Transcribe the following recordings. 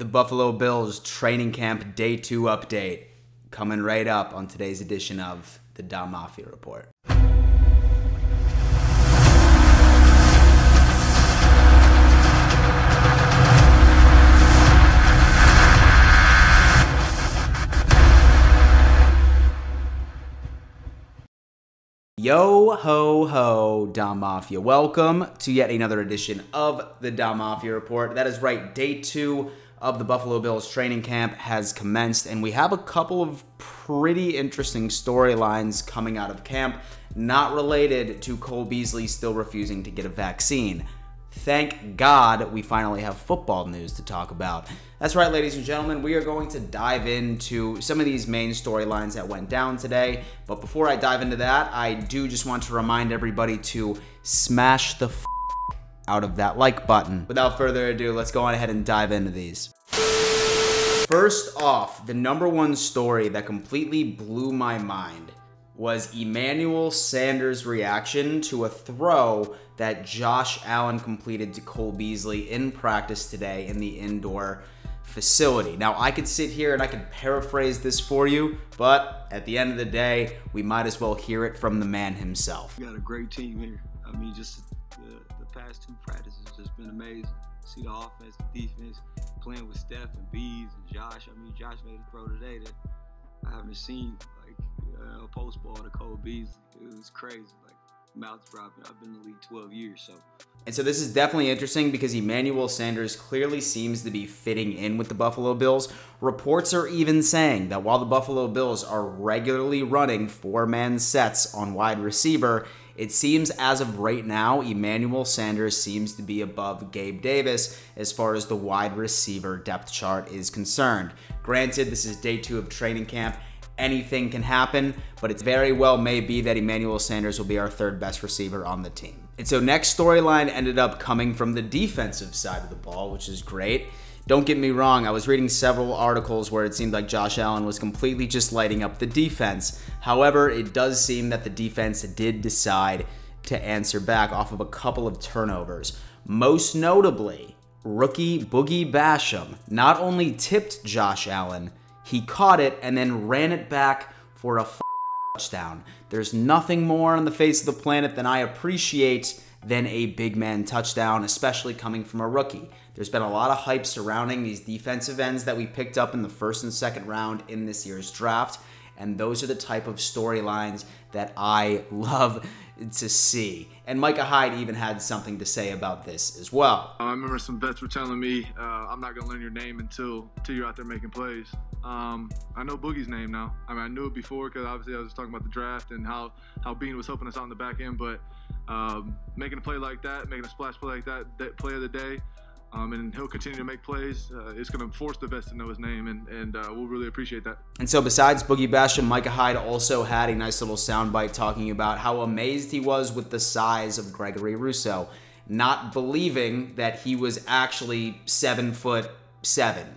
The Buffalo Bills training camp day 2 update coming right up on today's edition of the Dom Mafia Report. Yo ho ho, Dom Mafia. Welcome to yet another edition of the Dom Mafia Report. That is right, day 2 of the Buffalo Bills training camp has commenced, and we have a couple of pretty interesting storylines coming out of camp, not related to Cole Beasley still refusing to get a vaccine. Thank God we finally have football news to talk about. That's right, ladies and gentlemen, we are going to dive into some of these main storylines that went down today. But before I dive into that, I do just want to remind everybody to smash the out of that like button. Without further ado, let's go on ahead and dive into these. First off, the #1 story that completely blew my mind was Emmanuel Sanders' reaction to a throw that Josh Allen completed to Cole Beasley in practice today in the indoor facility. Now, I could sit here and I could paraphrase this for you, but at the end of the day, we might as well hear it from the man himself. We got a great team here. I mean, just the past 2 practices has just been amazing. See the offense, the defense, playing with Steph and BLEAV and Josh. I mean, Josh made a throw today that I haven't seen, like a post ball to Cole Beasley. It was crazy, like mouth dropping. I've been in the league 12 years, so. And so this is definitely interesting because Emmanuel Sanders clearly seems to be fitting in with the Buffalo Bills. Reports are even saying that while the Buffalo Bills are regularly running 4-man sets on wide receiver, it seems as of right now, Emmanuel Sanders seems to be above Gabe Davis as far as the wide receiver depth chart is concerned. Granted, this is day 2 of training camp. Anything can happen, but it very well may be that Emmanuel Sanders will be our 3rd best receiver on the team. And so next storyline ended up coming from the defensive side of the ball, which is great. Don't get me wrong, I was reading several articles where it seemed like Josh Allen was completely just lighting up the defense. However, it does seem that the defense did decide to answer back off of a couple of turnovers. Most notably, rookie Boogie Basham not only tipped Josh Allen, he caught it and then ran it back for a touchdown. There's nothing more on the face of the planet than I appreciate than a big man touchdown, especially coming from a rookie. There's been a lot of hype surrounding these defensive ends that we picked up in the 1st and 2nd round in this year's draft, and those are the type of storylines that I love to see. And Micah Hyde even had something to say about this as well. I remember some vets were telling me, I'm not going to learn your name until you're out there making plays. I know Boogie's name now. I mean, I knew it before because obviously I was talking about the draft and how Bean was helping us out in the back end, but making a play like that, making a splash play like that play of the day, and he'll continue to make plays. It's going to force the vets to know his name, and we'll really appreciate that. And so besides Boogie Basham, Micah Hyde also had a nice little soundbite talking about how amazed he was with the size of Gregory Rousseau, not believing that he was actually 7'7",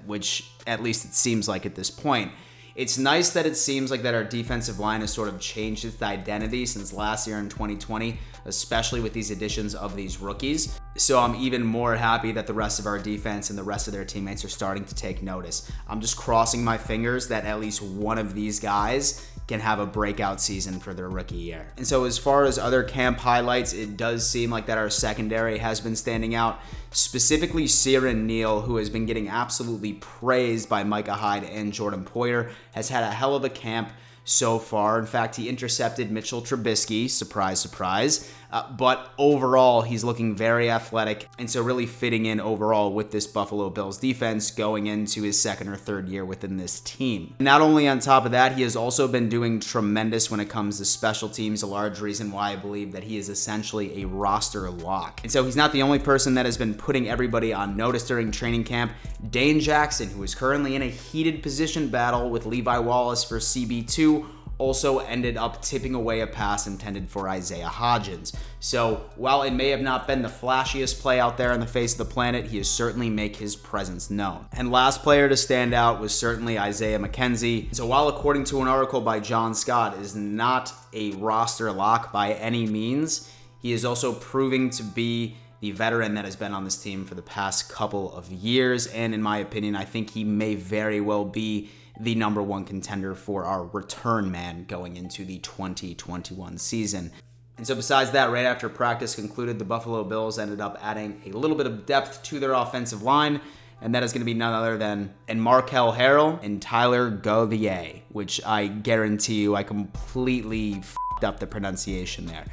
which at least it seems like at this point. It's nice that it seems like that our defensive line has sort of changed its identity since last year in 2020, especially with these additions of these rookies. So I'm even more happy that the rest of our defense and the rest of their teammates are starting to take notice. I'm just crossing my fingers that at least one of these guys can have a breakout season for their rookie year. And so as far as other camp highlights, it does seem like that our secondary has been standing out. Specifically, Siran Neal, who has been getting absolutely praised by Micah Hyde and Jordan Poyer, has had a hell of a camp so far. In fact, he intercepted Mitchell Trubisky, surprise, surprise. But overall, he's looking very athletic, and so really fitting in overall with this Buffalo Bills defense going into his 2nd or 3rd year within this team. Not only on top of that, he has also been doing tremendous when it comes to special teams, a large reason why I believe that he is essentially a roster lock. And so he's not the only person that has been putting everybody on notice during training camp. Dane Jackson, who is currently in a heated position battle with Levi Wallace for CB2, also ended up tipping away a pass intended for Isaiah Hodgins. So while it may have not been the flashiest play out there on the face of the planet, he has certainly made his presence known. And last player to stand out was certainly Isaiah McKenzie. So while according to an article by John Scott is not a roster lock by any means, he is also proving to be the veteran that has been on this team for the past couple of years. And in my opinion, I think he may very well be the #1 contender for our return man going into the 2021 season. And so besides that, right after practice concluded, the Buffalo Bills ended up adding a little bit of depth to their offensive line, and that is going to be none other than Markel Harrell and Tyler Gaudier, which I guarantee you I completely f***ed up the pronunciation there.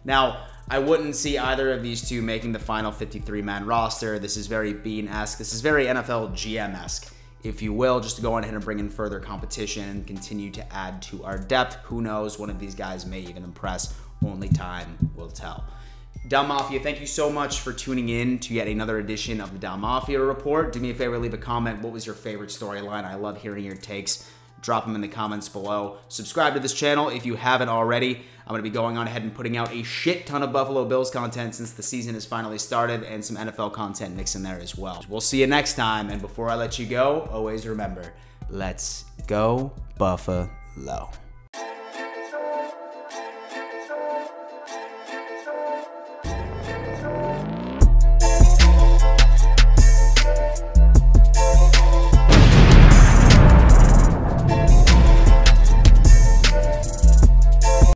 Now, I wouldn't see either of these two making the final 53-man roster. This is very Bean-esque. This is very NFL GM-esque, if you will, just to go on ahead and bring in further competition and continue to add to our depth. Who knows, one of these guys may even impress. Only time will tell. Down Mafia, thank you so much for tuning in to yet another edition of the Down Mafia Report. Do me a favor, leave a comment. What was your favorite storyline? I love hearing your takes. Drop them in the comments below. Subscribe to this channel if you haven't already. I'm going to be going on ahead and putting out a shit ton of Buffalo Bills content since the season has finally started, and some NFL content mixed in there as well. We'll see you next time, and before I let you go, always remember, let's go Buffalo.